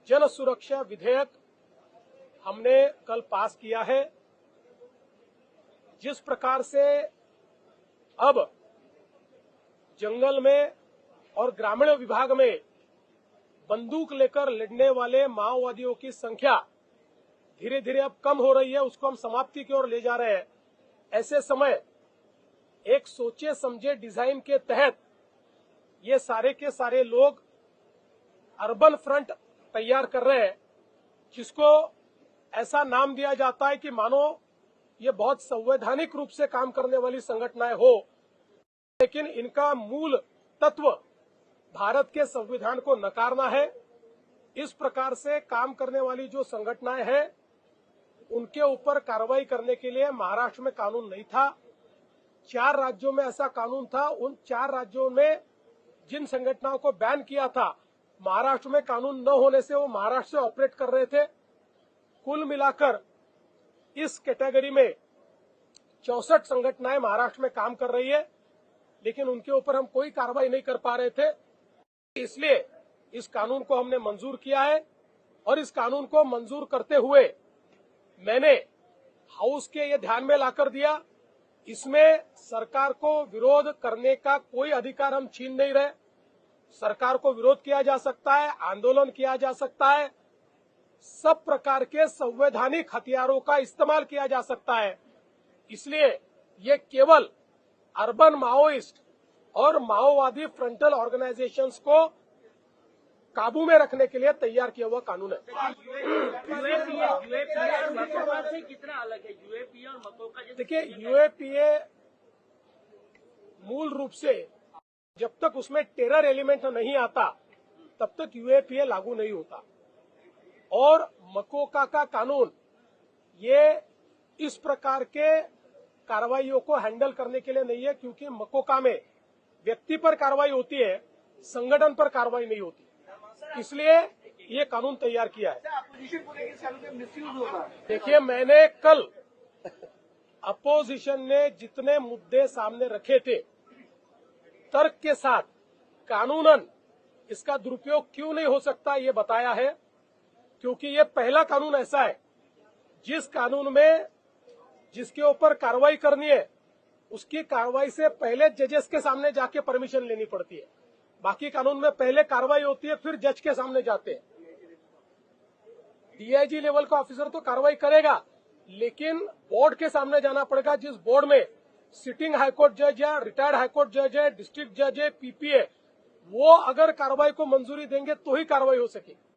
जन सुरक्षा विधेयक हमने कल पास किया है। जिस प्रकार से अब जंगल में और ग्रामीण विभाग में बंदूक लेकर लड़ने वाले माओवादियों की संख्या धीरे धीरे अब कम हो रही है, उसको हम समाप्ति की ओर ले जा रहे हैं। ऐसे समय एक सोचे समझे डिजाइन के तहत ये सारे के सारे लोग अर्बन फ्रंट तैयार कर रहे हैं, जिसको ऐसा नाम दिया जाता है कि मानो ये बहुत संवैधानिक रूप से काम करने वाली संगठनाएं हो, लेकिन इनका मूल तत्व भारत के संविधान को नकारना है। इस प्रकार से काम करने वाली जो संगठनाएं हैं उनके ऊपर कार्रवाई करने के लिए महाराष्ट्र में कानून नहीं था। 4 राज्यों में ऐसा कानून था। उन 4 राज्यों में जिन संगठनों को बैन किया था, महाराष्ट्र में कानून न होने से वो महाराष्ट्र से ऑपरेट कर रहे थे। कुल मिलाकर इस कैटेगरी में 64 संगठनाएं महाराष्ट्र में काम कर रही है, लेकिन उनके ऊपर हम कोई कार्रवाई नहीं कर पा रहे थे। इसलिए इस कानून को हमने मंजूर किया है और इस कानून को मंजूर करते हुए मैंने हाउस के ये ध्यान में लाकर दिया, इसमें सरकार को विरोध करने का कोई अधिकार हम छीन नहीं रहे। सरकार को विरोध किया जा सकता है, आंदोलन किया जा सकता है, सब प्रकार के संवैधानिक हथियारों का इस्तेमाल किया जा सकता है। इसलिए ये केवल अर्बन माओइस्ट और माओवादी फ्रंटल ऑर्गेनाइजेशंस को काबू में रखने के लिए तैयार किया हुआ कानून है। मकोका से कितना अलग है यूएपीए और मकोका? देखिए, यूएपीए मूल रूप से जब तक उसमें टेरर एलिमेंट नहीं आता तब तक यूएपीए लागू नहीं होता, और मकोका का कानून ये इस प्रकार के कार्रवाइयों को हैंडल करने के लिए नहीं है, क्योंकि मकोका में व्यक्ति पर कार्रवाई होती है, संगठन पर कार्रवाई नहीं होती। इसलिए ये कानून तैयार किया है। देखिए, मैंने कल अपोजिशन ने जितने मुद्दे सामने रखे थे, तर्क के साथ कानूनन इसका दुरुपयोग क्यों नहीं हो सकता ये बताया है, क्योंकि ये पहला कानून ऐसा है जिस कानून में जिसके ऊपर कार्रवाई करनी है उसकी कार्रवाई से पहले जजेस के सामने जाके परमिशन लेनी पड़ती है। बाकी कानून में पहले कार्रवाई होती है, फिर जज के सामने जाते हैं। डीआईजी लेवल का ऑफिसर तो कार्रवाई करेगा, लेकिन बोर्ड के सामने जाना पड़ेगा, जिस बोर्ड में सिटिंग हाईकोर्ट जज या रिटायर्ड हाईकोर्ट जज है, डिस्ट्रिक्ट जज है, पीपीए, वो अगर कार्रवाई को मंजूरी देंगे तो ही कार्रवाई हो सकेगी।